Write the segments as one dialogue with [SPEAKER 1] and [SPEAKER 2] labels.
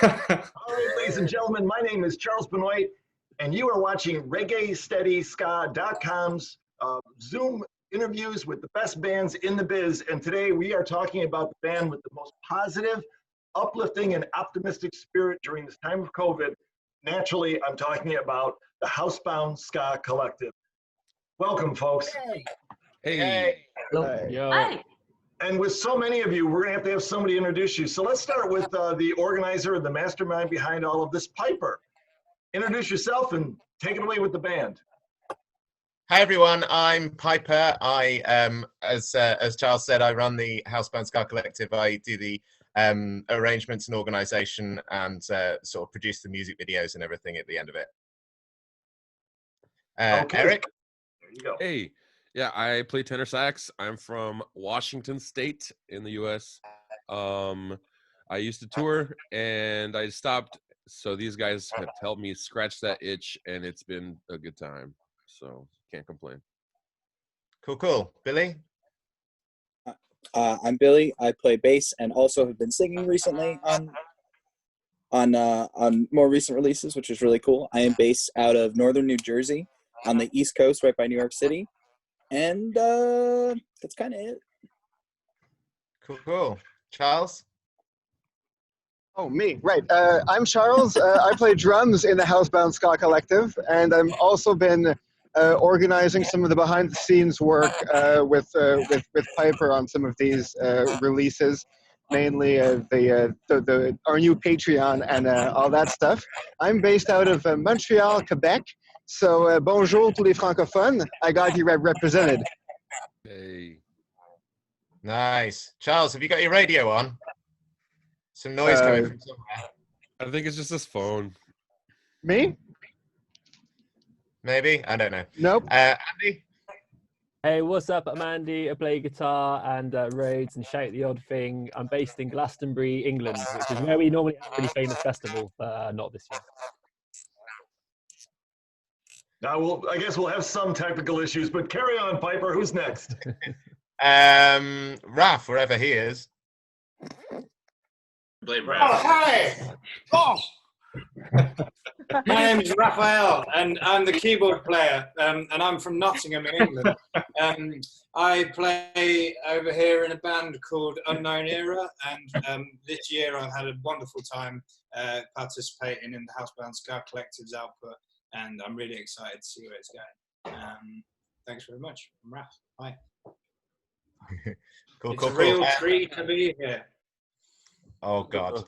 [SPEAKER 1] All right, ladies and gentlemen, my name is Charles Benoit, and you are watching ReggaeSteadySka.com's Zoom interviews with the best bands in the biz. And today we are talking about the band with the most positive, uplifting, and optimistic spirit during this time of COVID. Naturally, I'm talking about the Housebound Ska Collective. Welcome, folks.
[SPEAKER 2] Hey.
[SPEAKER 3] Yo.
[SPEAKER 4] Hi.
[SPEAKER 1] And with so many of you, we're going to have somebody introduce you. So let's start with the organizer and the mastermind behind all of this, Piper. Introduce yourself and take it away with the band.
[SPEAKER 2] Hi everyone, I'm Piper. I, as Charles said, I run the Housebound Ska Collective. I do the arrangements and organisation and sort of produce the music videos and everything at the end of it.
[SPEAKER 1] Okay.
[SPEAKER 2] Eric?
[SPEAKER 1] There you go.
[SPEAKER 3] Hey. Yeah, I play tenor sax. I'm from Washington State in the U.S. I used to tour, and I stopped. So these guys have helped me scratch that itch, and it's been a good time. So can't complain.
[SPEAKER 2] Cool. Billy?
[SPEAKER 5] I'm Billy. I play bass and also have been singing recently on more recent releases, which is really cool. I am based out of northern New Jersey on the East Coast, right by New York City. And that's kind of it.
[SPEAKER 2] Cool. Charles?
[SPEAKER 6] Oh, me, right. I'm Charles. I play drums in the Housebound Ska Collective, and I've also been organizing some of the behind-the-scenes work with Piper on some of these releases, mainly our new Patreon and all that stuff. I'm based out of Montreal, Quebec. So bonjour tous les francophones. I got you represented.
[SPEAKER 3] Hey.
[SPEAKER 2] Nice. Charles, have you got your radio on? Some noise coming from somewhere.
[SPEAKER 3] I think it's just this phone.
[SPEAKER 6] Me?
[SPEAKER 2] Maybe? I don't know.
[SPEAKER 6] Nope.
[SPEAKER 2] Andy?
[SPEAKER 4] Hey, what's up? I'm Andy. I play guitar and Rhodes and shout the odd thing. I'm based in Glastonbury, England, which is where we normally have a really famous festival, but not this year.
[SPEAKER 1] Now, I guess we'll have some technical issues, but carry on, Piper. Who's next?
[SPEAKER 2] Raph, wherever he is.
[SPEAKER 7] Blame Raph.
[SPEAKER 8] Oh, hi! Oh! My name is Raphael, and I'm the keyboard player, and I'm from Nottingham in England. I play over here in a band called Unknown Era, and this year I've had a wonderful time participating in the Housebound Ska Collective's output, and I'm really excited to see where it's going. Thanks very much. I'm Raph. Hi. It's a real treat to be here.
[SPEAKER 2] Oh, God.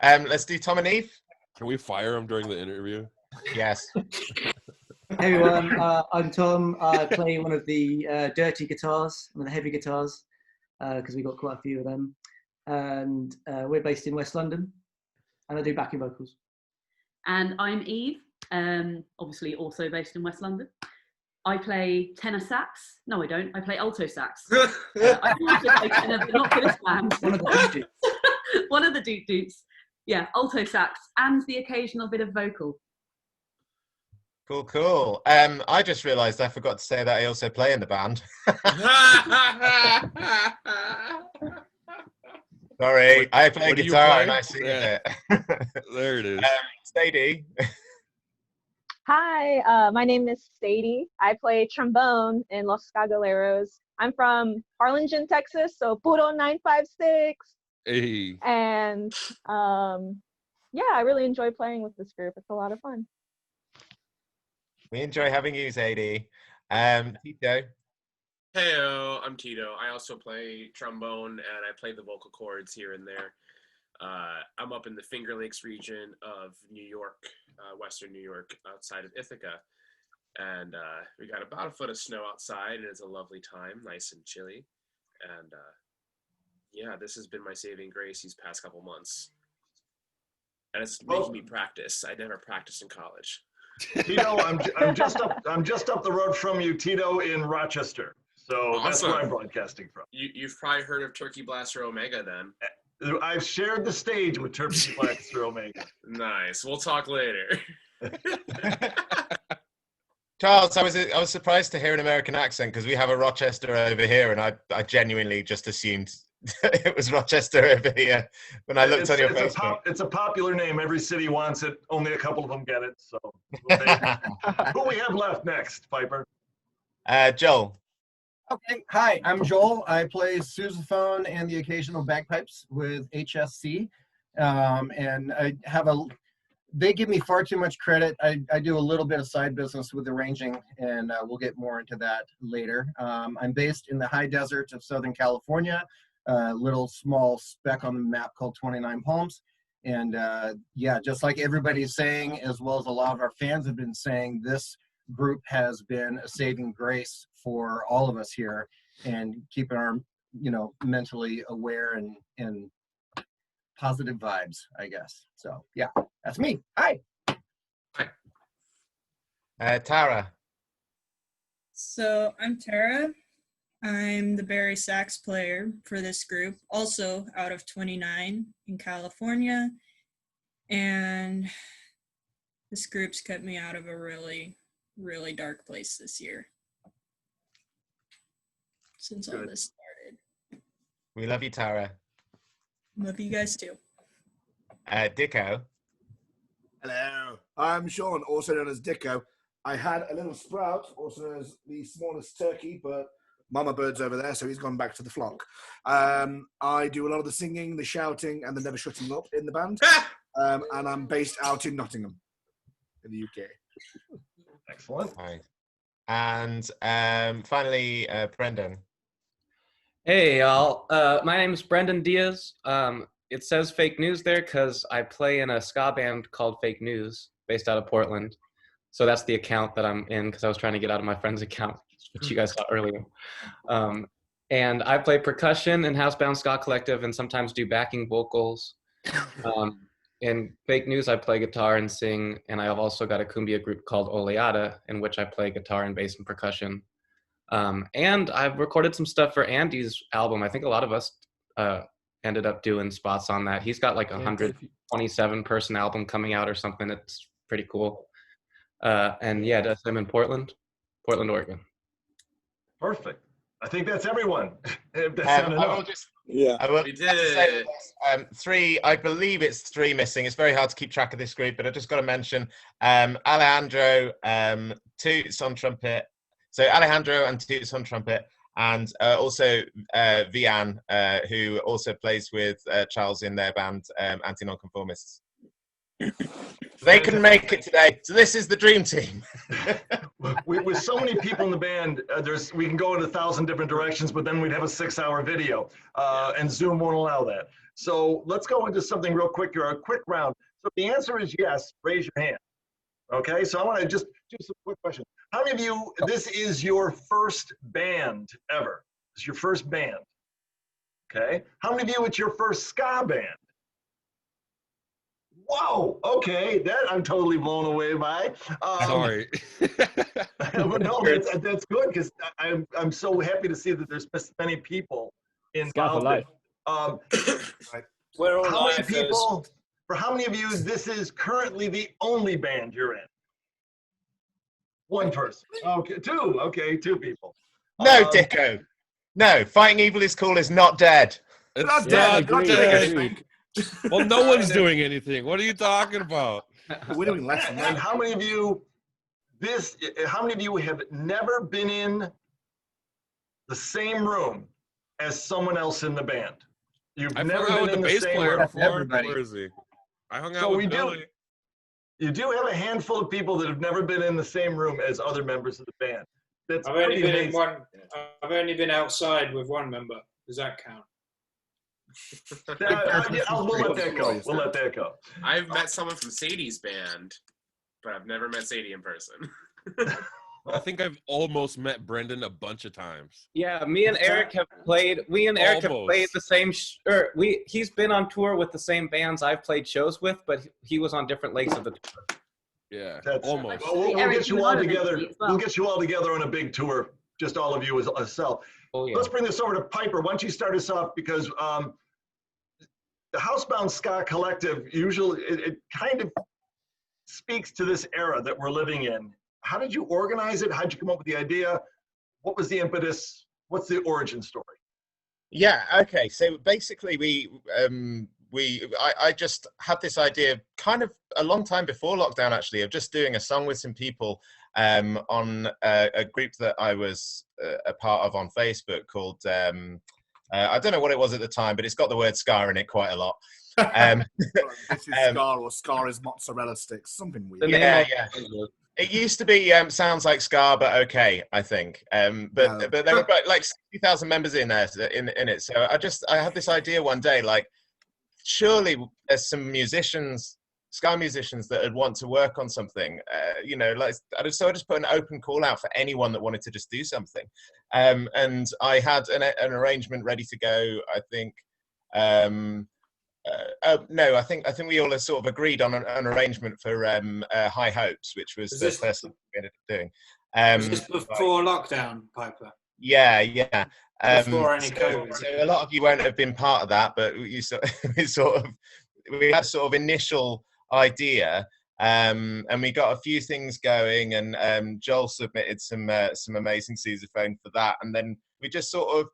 [SPEAKER 2] Let's do Tom and Eve.
[SPEAKER 3] Can we fire him during the interview?
[SPEAKER 2] Yes.
[SPEAKER 9] Hey everyone, I'm Tom. I play one of the dirty guitars, one of the heavy guitars, because we got quite a few of them. And we're based in West London, and I do backing vocals.
[SPEAKER 4] And I'm Eve, obviously also based in West London. I play tenor sax. No, I don't. I play alto sax. I also play tenor, but not for this band.
[SPEAKER 9] One of the dudes.
[SPEAKER 4] One of the dudes. Yeah, alto sax and the occasional bit of vocal.
[SPEAKER 2] Cool. I just realised I forgot to say that I also play in the band. Sorry, I play guitar and I sing it.
[SPEAKER 3] There it is.
[SPEAKER 2] Sadie.
[SPEAKER 10] Hi, my name is Sadie. I play trombone in Los Cagaleros. I'm from Harlingen, Texas, so Puro 956.
[SPEAKER 3] Hey.
[SPEAKER 10] And yeah, I really enjoy playing with this group. It's a lot of fun.
[SPEAKER 2] We enjoy having you, Sadie. Tito.
[SPEAKER 7] Heyo, I'm Tito. I also play trombone and I play the vocal cords here and there. I'm up in the Finger Lakes region of New York, Western New York, outside of Ithaca. And we got about a foot of snow outside, and it's a lovely time, nice and chilly. And yeah, this has been my saving grace these past couple months. And it's making me practice. I never practiced in college.
[SPEAKER 1] Tito, I'm just up the road from you, Tito, in Rochester. So awesome. That's where I'm broadcasting from.
[SPEAKER 7] You've probably heard of Turkey Blaster Omega then.
[SPEAKER 1] I've shared the stage with Turkey Blaster Omega.
[SPEAKER 7] Nice. We'll talk later.
[SPEAKER 2] Charles, I was surprised to hear an American accent because we have a Rochester over here, and I genuinely just assumed it was Rochester over here when I looked on your Facebook.
[SPEAKER 1] It's a popular name. Every city wants it. Only a couple of them get it. So who we have left next, Piper?
[SPEAKER 2] Joel.
[SPEAKER 11] Okay, hi, I'm Joel. I play sousaphone and the occasional bagpipes with HSC. And I have they give me far too much credit. I do a little bit of side business with arranging, and we'll get more into that later. I'm based in the high desert of Southern California, a little small speck on the map called 29 Palms. And yeah, just like everybody's saying, as well as a lot of our fans have been saying, this group has been a saving grace for all of us here and keeping our, mentally aware and positive vibes, I guess. So yeah, that's me. Hi.
[SPEAKER 2] Tara.
[SPEAKER 12] So I'm Tara. I'm the Barry sax player for this group, also out of 29 in California. And this group's kept me out of a really, really dark place this year since all this started.
[SPEAKER 2] We love you, Tara.
[SPEAKER 12] Love you guys too.
[SPEAKER 2] Dicko.
[SPEAKER 13] Hello, I'm Sean, also known as Dicko. I had a little sprout, also known as the smallest turkey, but Mama Bird's over there, so he's gone back to the flock. I do a lot of the singing, the shouting, and the never shutting up in the band. And I'm based out in Nottingham, in the UK.
[SPEAKER 1] Excellent.
[SPEAKER 2] Right. And finally, Brendan.
[SPEAKER 14] Hey, y'all. My name is Brendan Diaz. It says Fake News there because I play in a ska band called Fake News, based out of Portland. So that's the account that I'm in because I was trying to get out of my friend's account, which you guys saw earlier. And I play percussion in Housebound Ska Collective and sometimes do backing vocals. In Fake News, I play guitar and sing, and I've also got a cumbia group called Oleada, in which I play guitar and bass and percussion. And I've recorded some stuff for Andy's album. I think a lot of us ended up doing spots on that. He's got like a 127-person album coming out or something. It's pretty cool. And yeah, that's him in Portland, Oregon.
[SPEAKER 1] Perfect. I think that's everyone.
[SPEAKER 5] Yeah.
[SPEAKER 2] I will
[SPEAKER 7] We did
[SPEAKER 2] say,
[SPEAKER 7] it.
[SPEAKER 2] three, I believe it's three missing. It's very hard to keep track of this group, but I just got to mention Alejandro, toots on trumpet. So Alejandro and toots on trumpet, and also Vian, who also plays with Charles in their band, Anti-Nonconformists. They couldn't make it today, so this is the dream team.
[SPEAKER 1] With so many people in the band, we can go in 1,000 different directions, but then we'd have a 6-hour video, and Zoom won't allow that. So let's go into something real quick here, a quick round. So if the answer is yes, raise your hand. Okay, so I want to just do some quick questions. How many of you, this is your first band ever? It's your first band. Okay, how many of you, it's your first ska band? Whoa, okay, that I'm totally blown away by.
[SPEAKER 3] Sorry.
[SPEAKER 1] But no, that's good because I'm so happy to see that there's this many people involved.
[SPEAKER 8] We're all
[SPEAKER 1] How many
[SPEAKER 8] lifers.
[SPEAKER 1] people? For how many of you, this is currently the only band you're in? One person. Okay, two. Okay, two people.
[SPEAKER 2] No, Dicko. No, Fighting Evil is Cool is not dead.
[SPEAKER 3] It's
[SPEAKER 13] Not
[SPEAKER 3] not
[SPEAKER 13] dead, not
[SPEAKER 3] dead.
[SPEAKER 13] doing anything.
[SPEAKER 3] Well, no one's doing anything. What are you talking about?
[SPEAKER 13] We're doing less than
[SPEAKER 1] And
[SPEAKER 13] that.
[SPEAKER 1] how many of you have never been in the same room as someone else in the band? You've
[SPEAKER 3] I've
[SPEAKER 1] never
[SPEAKER 3] hung out
[SPEAKER 1] been
[SPEAKER 3] with
[SPEAKER 1] in
[SPEAKER 3] the
[SPEAKER 1] the
[SPEAKER 3] bass
[SPEAKER 1] same
[SPEAKER 3] player
[SPEAKER 1] room.
[SPEAKER 3] before.
[SPEAKER 11] Everybody.
[SPEAKER 3] Where is he? I hung out
[SPEAKER 1] So
[SPEAKER 3] with
[SPEAKER 1] we do.
[SPEAKER 3] Billy.
[SPEAKER 1] You do have a handful of people that have never been in the same room as other members of the band. That's
[SPEAKER 8] I've only
[SPEAKER 1] pretty
[SPEAKER 8] been in
[SPEAKER 1] amazing.
[SPEAKER 8] one. I've only been outside with one member. Does that count?
[SPEAKER 1] We'll let that go. We'll let that go.
[SPEAKER 7] I've met someone from Sadie's band, but I've never met Sadie in person.
[SPEAKER 3] I think I've almost met Brendan a bunch of times.
[SPEAKER 14] Yeah, me and Eric have played. We and Eric have
[SPEAKER 3] Almost.
[SPEAKER 14] played the same. He's been on tour with the same bands I've played shows with, but he was on different legs of the tour.
[SPEAKER 3] Yeah,
[SPEAKER 1] That's
[SPEAKER 3] almost.
[SPEAKER 1] Well, we'll
[SPEAKER 4] Eric,
[SPEAKER 1] get you
[SPEAKER 4] you
[SPEAKER 1] all
[SPEAKER 4] are
[SPEAKER 1] together.
[SPEAKER 4] eventually as well.
[SPEAKER 1] We'll get you all together on a big tour. Just all of you as a self.
[SPEAKER 14] Oh yeah.
[SPEAKER 1] Let's bring this over to Piper. Why don't you start us off, because the Housebound Ska Collective usually it kind of speaks to this era that we're living in. How did you organize it? How did you come up with the idea? What was the impetus? What's the origin story?
[SPEAKER 2] Yeah. Okay. So basically, I just had this idea kind of a long time before lockdown, actually, of just doing a song with some people on a group that I was a part of on Facebook called I don't know what it was at the time, but it's got the word Scar in it quite a lot.
[SPEAKER 13] This is Scar, or Scar is mozzarella sticks, something weird.
[SPEAKER 2] Yeah. It used to be sounds like Scar, but okay, I think. But there were about like 60,000 members in there in it. So I had this idea one day, like, surely there's some Scar musicians that would want to work on something. Like I just put an open call out for anyone that wanted to just do something. And I had an arrangement ready to go. I think. No, I think we all sort of agreed on an arrangement for High Hopes, which was the first thing we ended up doing.
[SPEAKER 8] Was this before lockdown, Piper?
[SPEAKER 2] Yeah.
[SPEAKER 8] Before any COVID.
[SPEAKER 2] So a lot of you won't have been part of that, but we had sort of initial idea, and we got a few things going, and Joel submitted some amazing sousaphone for that, and then it just sort of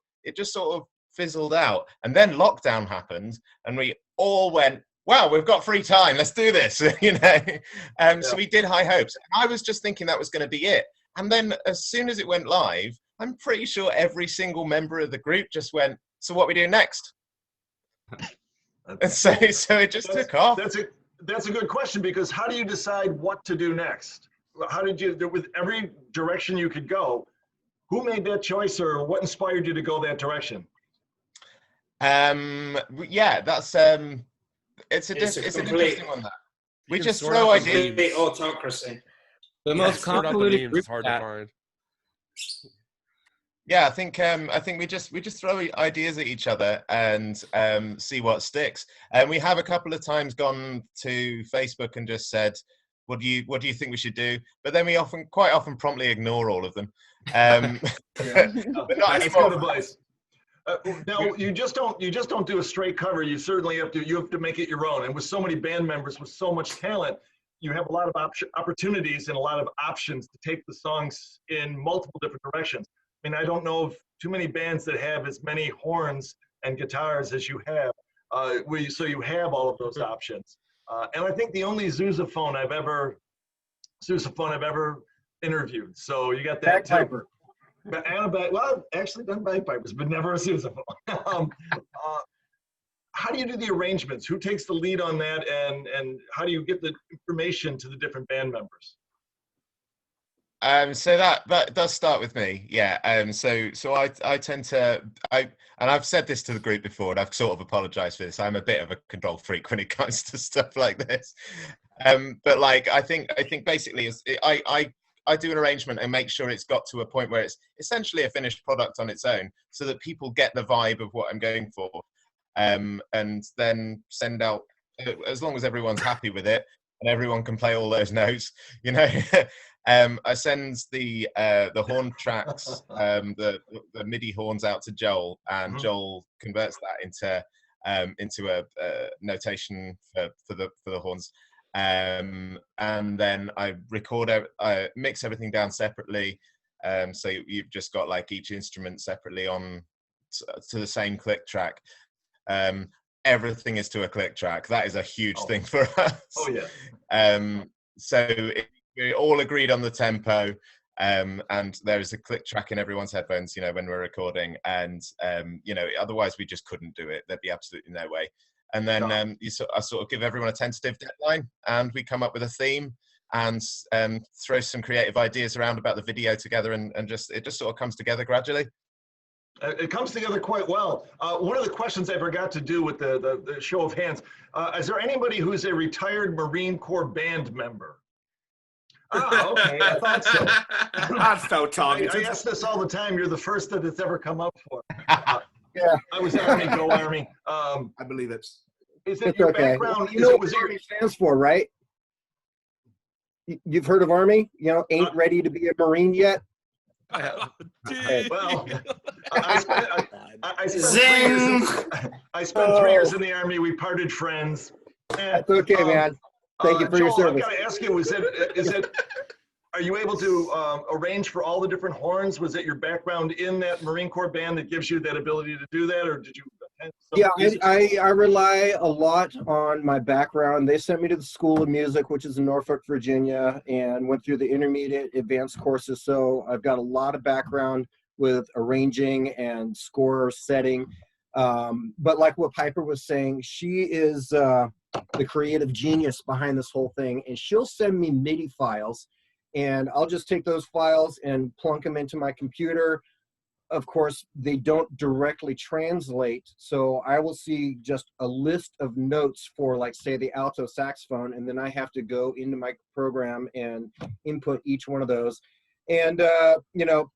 [SPEAKER 2] fizzled out, and then lockdown happened, and we all went, wow, we've got free time, let's do this. So we did High Hopes. I was just thinking that was going to be it, and then as soon as it went live, I'm pretty sure every single member of the group just went, so what we do next? And so it just took off.
[SPEAKER 1] That's a good question, because how do you decide what to do next? How did you, with every direction you could go, who made that choice, or what inspired you to go that direction?
[SPEAKER 2] Yeah, that's it's an interesting one. That we just throw ideas.
[SPEAKER 8] Autocracy.
[SPEAKER 14] The most convoluted group
[SPEAKER 3] is hard to find.
[SPEAKER 2] Yeah, I think we just throw ideas at each other and see what sticks. And we have a couple of times gone to Facebook and just said, what do you think we should do? But then we quite often promptly ignore all of them. But not anymore.
[SPEAKER 1] Advice. Now you just don't do a straight cover. You certainly have to make it your own. And with so many band members with so much talent, you have a lot of opportunities and a lot of options to take the songs in multiple different directions. I mean, I don't know of too many bands that have as many horns and guitars as you have. So you have all of those options. And I think the only sousaphone I've ever interviewed. So you got that
[SPEAKER 11] bagpiper.
[SPEAKER 1] Well, actually done bagpipers, but never a sousaphone. How do you do the arrangements? Who takes the lead on that, and how do you get the information to the different band members?
[SPEAKER 2] So that does start with me, yeah. So I tend to, and I've said this to the group before, and I've sort of apologized for this. I'm a bit of a control freak when it comes to stuff like this. But like I think basically I do an arrangement and make sure it's got to a point where it's essentially a finished product on its own, so that people get the vibe of what I'm going for, and then send out, as long as everyone's happy with it and everyone can play all those notes, you know. I send the horn tracks, the MIDI horns out to Joel, and Joel converts that into a notation for the horns, and then I mix everything down separately, so you've just got like each instrument separately on to the same click track. Everything is to a click track. That is a huge thing for us.
[SPEAKER 1] Oh yeah.
[SPEAKER 2] We all agreed on the tempo, and there is a click track in everyone's headphones, you know, when we're recording, and you know, otherwise we just couldn't do it. There'd be absolutely no way. And then I sort of give everyone a tentative deadline, and we come up with a theme, and throw some creative ideas around about the video together, and it just sort of comes together gradually.
[SPEAKER 1] It comes together quite well. One of the questions I forgot to do with the show of hands, is there anybody who's a retired Marine Corps band member? Okay, I thought so.
[SPEAKER 13] That's so targeted.
[SPEAKER 1] I ask this all the time. You're the first that it's ever come up for.
[SPEAKER 11] Yeah.
[SPEAKER 1] I was Army, go Army.
[SPEAKER 13] I believe it.
[SPEAKER 1] Is it
[SPEAKER 11] It's
[SPEAKER 1] your
[SPEAKER 11] okay.
[SPEAKER 1] background?
[SPEAKER 11] You know what Army stands for, right? You've heard of Army? You know, ain't ready to be a Marine yet.
[SPEAKER 1] Well, I spent 3 years in the Army. We parted friends.
[SPEAKER 11] That's okay, man. Thank you for your
[SPEAKER 1] Joel,
[SPEAKER 11] service.
[SPEAKER 1] I've got to ask you, is it Are you able to arrange for all the different horns? Was it your background in that Marine Corps band that gives you that ability to do that, or did you attend some
[SPEAKER 11] Yeah,
[SPEAKER 1] music
[SPEAKER 11] I rely a lot on my background. They sent me to the School of Music, which is in Norfolk, Virginia, and went through the intermediate advanced courses. So I've got a lot of background with arranging and score setting. But like what Piper was saying, she is the creative genius behind this whole thing, and she'll send me MIDI files, and I'll just take those files and plunk them into my computer. Of course, they don't directly translate, so I will see just a list of notes for, like, say, the alto saxophone, and then I have to go into my program and input each one of those. And, you know,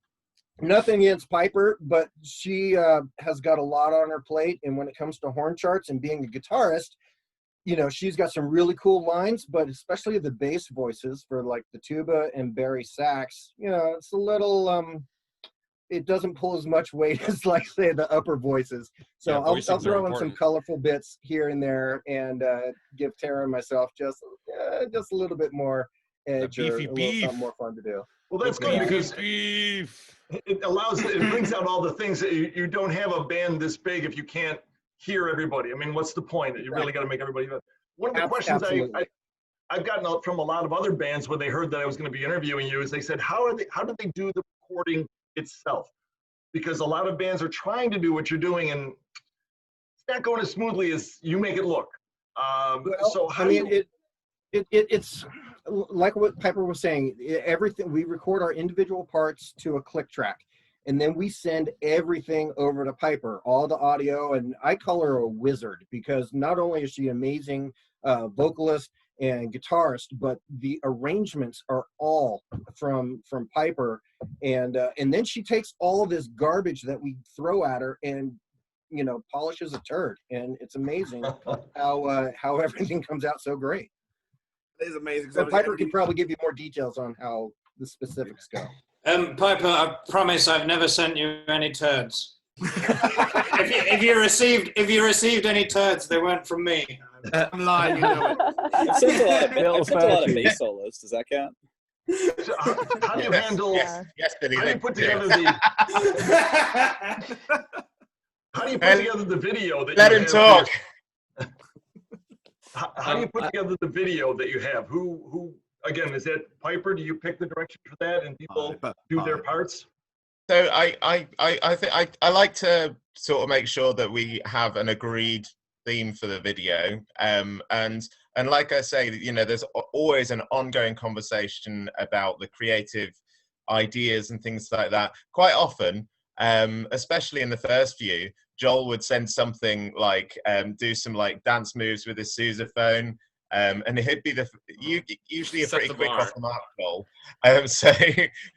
[SPEAKER 11] nothing against Piper, but she has got a lot on her plate, and when it comes to horn charts and being a guitarist, you know, she's got some really cool lines, but especially the bass voices for, like, the tuba and bari sax, you know, it's a little... it doesn't pull as much weight as, like, say, the upper voices. So
[SPEAKER 3] Yeah,
[SPEAKER 11] I'll throw in some colorful bits here and there and give Tara and myself just a little bit more edge or a little something more fun to do.
[SPEAKER 1] Well, that's good because it brings out all the things that you don't have a band this big if you can't hear everybody. I mean, what's the point? You really got to make everybody. One of the questions I've gotten out from a lot of other bands when they heard that I was going to be interviewing you is they said, how did they do the recording itself? Because a lot of bands are trying to do what you're doing and it's not going as smoothly as you make it look. So how
[SPEAKER 11] it's like what Piper was saying, everything, we record our individual parts to a click track, and then we send everything over to Piper, all the audio, and I call her a wizard because not only is she an amazing vocalist and guitarist, but the arrangements are all from Piper, and then she takes all of this garbage that we throw at her and, you know, polishes a turd, and it's amazing how everything comes out so great.
[SPEAKER 13] It is amazing.
[SPEAKER 11] So Piper can probably give you more details on how the specifics go.
[SPEAKER 8] Piper, I promise I've never sent you any turds. if you received any turds, they weren't from me.
[SPEAKER 13] I'm lying, you know it.
[SPEAKER 5] I've sent a lot of bass solos. Does that count?
[SPEAKER 1] So how do you handle?
[SPEAKER 2] Yes, Billy.
[SPEAKER 1] How do you put together the? How do you put together the video that?
[SPEAKER 2] Let him talk.
[SPEAKER 1] How do you put together the video that you have? Who again, is that Piper? Do you pick the direction for that, and people do their parts?
[SPEAKER 2] So I like to sort of make sure that we have an agreed theme for the video, and like I say, you know, there's always an ongoing conversation about the creative ideas and things like that. Quite often, especially in the first few, Joel would send something like do some like dance moves with his sousaphone, and he'd be usually a pretty quick off the mark Joel.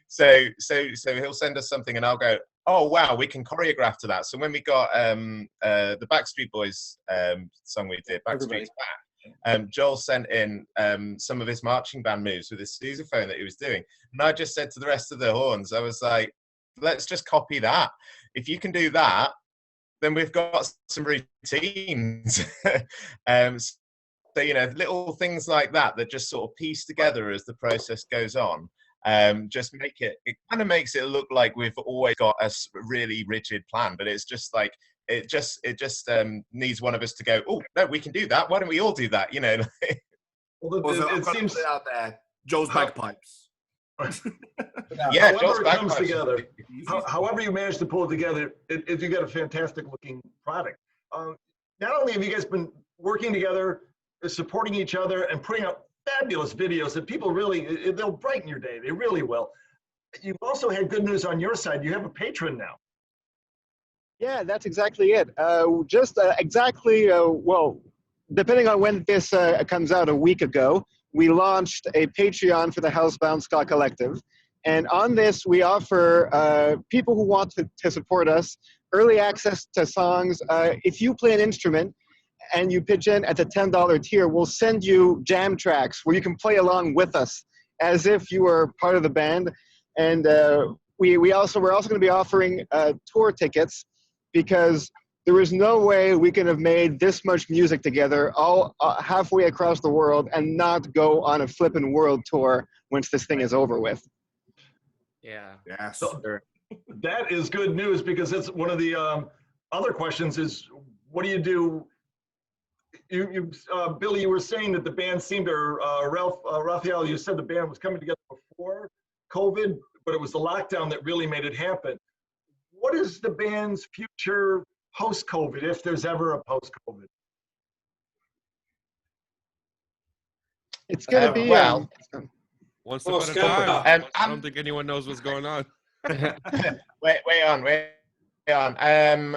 [SPEAKER 2] So he'll send us something, and I'll go, oh wow, we can choreograph to that. So when we got the Backstreet Boys song we did, Backstreet's Back, Joel sent in some of his marching band moves with his sousaphone that he was doing, and I just said to the rest of the horns, I was like, let's just copy that. If you can do that, then we've got some routines. So, you know, little things like that just sort of piece together as the process goes on. Just make it kind of makes it look like we've always got a really rigid plan, but it's just like, it just needs one of us to go, oh, no, we can do that. Why don't we all do that? You know?
[SPEAKER 13] Well, it seems out there, Joel's bagpipes.
[SPEAKER 2] Yeah,
[SPEAKER 1] however it comes together, however you manage to pull it together, you got a fantastic looking product. Not only have you guys been working together, supporting each other, and putting out fabulous videos that people really, they'll brighten your day. They really will. You've also had good news on your side. You have a patron now.
[SPEAKER 6] Yeah, that's exactly it. Well, depending on when this comes out, a week ago, we launched a Patreon for the Housebound Ska Collective. And on this, we offer people who want to support us early access to songs. If you play an instrument and you pitch in at the $10 tier, we'll send you jam tracks where you can play along with us as if you were part of the band. And we're also going to be offering tour tickets, because there is no way we can have made this much music together all halfway across the world and not go on a flippin' world tour once this thing is over with.
[SPEAKER 14] Yeah.
[SPEAKER 13] Yes.
[SPEAKER 1] So that is good news, because it's one of the other questions is, what do you do? Billy, you were saying that the band seemed to, Raphael, you said the band was coming together before COVID, but it was the lockdown that really made it happen. What is the band's future post-COVID, if there's ever a post-COVID?
[SPEAKER 6] It's gonna be
[SPEAKER 3] one step at a time. I don't think anyone knows what's going on.
[SPEAKER 2] wait on.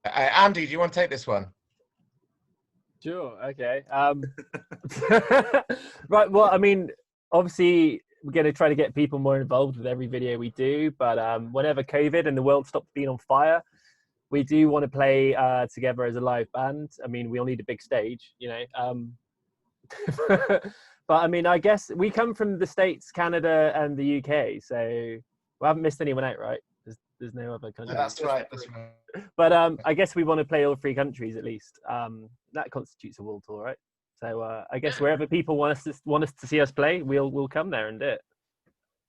[SPEAKER 2] Andy, do you want to take this one?
[SPEAKER 15] Sure. Okay. Right. Well, I mean, obviously, we're going to try to get people more involved with every video we do. But whenever COVID and the world stops being on fire, we do want to play together as a live band. I mean, we all need a big stage, you know. But I mean, I guess we come from the States, Canada, and the UK, so we haven't missed anyone out, right? There's no other country.
[SPEAKER 2] That's right. That's right.
[SPEAKER 15] But I guess we want to play all 3 countries at least. That constitutes a world tour, right? So I guess wherever people want us to see us play, we'll come there and do it.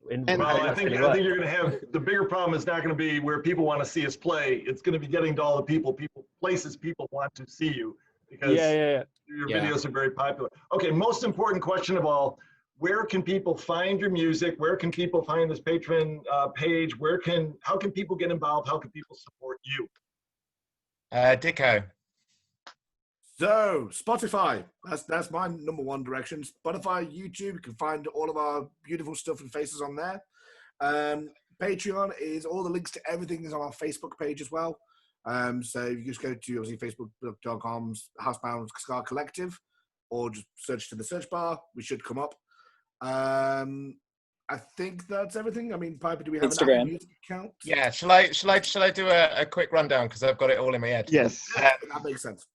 [SPEAKER 1] Well, I think you're going to have the bigger problem is not going to be where people want to see us play. It's going to be getting to all the places people want to see you, because your videos are very popular. Okay, most important question of all: where can people find your music? Where can people find this Patreon page? How can people get involved? How can people support you?
[SPEAKER 2] Dicko.
[SPEAKER 13] So Spotify, that's my number one direction. Spotify, YouTube, you can find all of our beautiful stuff and faces on there. Patreon is all the links to everything is on our Facebook page as well. So you just go to obviously facebook.com Housebound Ska Collective, or just search to the search bar. We should come up. I think that's everything. I mean, Piper, do we have
[SPEAKER 5] Instagram.
[SPEAKER 13] an Apple Music account?
[SPEAKER 2] Yeah. Shall I do a quick rundown, because I've got it all in my head?
[SPEAKER 6] Yes.
[SPEAKER 13] That makes sense.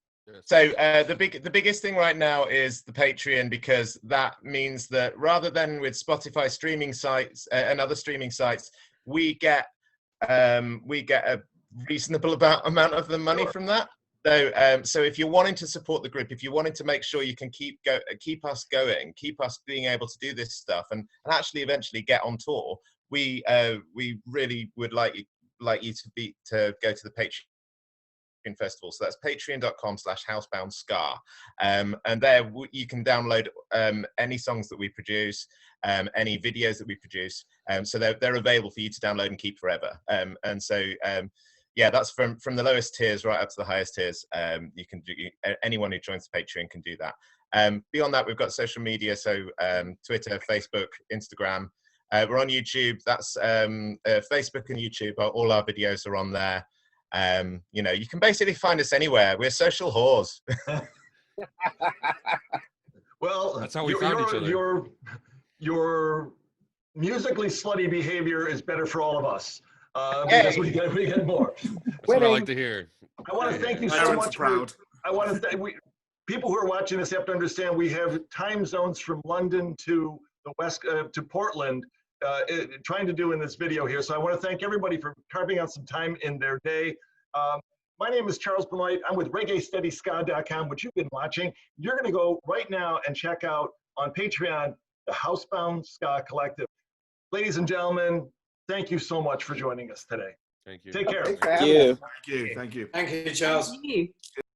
[SPEAKER 2] So the biggest thing right now is the Patreon, because that means that rather than with Spotify streaming sites and other streaming sites, we get a reasonable amount of the money from that. So if you're wanting to support the group, if you're wanting to make sure you can keep us going, keep us being able to do this stuff, and actually eventually get on tour, we really would like you to go to the Patreon festival. So that's patreon.com/houseboundska, and there you can download any songs that we produce, any videos that we produce, so they're available for you to download and keep forever. And so yeah, that's from the lowest tiers right up to the highest tiers. You can anyone who joins the Patreon can do that. Beyond that, we've got social media, so Twitter, Facebook, Instagram. We're on YouTube. That's Facebook and YouTube. All our videos are on there. You know, you can basically find us anywhere. We're social whores.
[SPEAKER 1] Well,
[SPEAKER 3] that's how we found each other.
[SPEAKER 1] Your musically slutty behavior is better for all of us, because we get more.
[SPEAKER 3] That's what I like to hear.
[SPEAKER 1] I want to thank you so much. I want to thank people who are watching this have to understand we have time zones from London to the west to Portland. Trying to do in this video here. So I want to thank everybody for carving out some time in their day. My name is Charles Benoit. I'm with ReggaeSteadySka.com, which you've been watching. You're going to go right now and check out on Patreon, the Housebound Ska Collective. Ladies and gentlemen, thank you so much for joining us today.
[SPEAKER 3] Thank you.
[SPEAKER 1] Take care.
[SPEAKER 5] Thank you.
[SPEAKER 13] Thank you.
[SPEAKER 8] Thank you, Charles.
[SPEAKER 4] Thank you.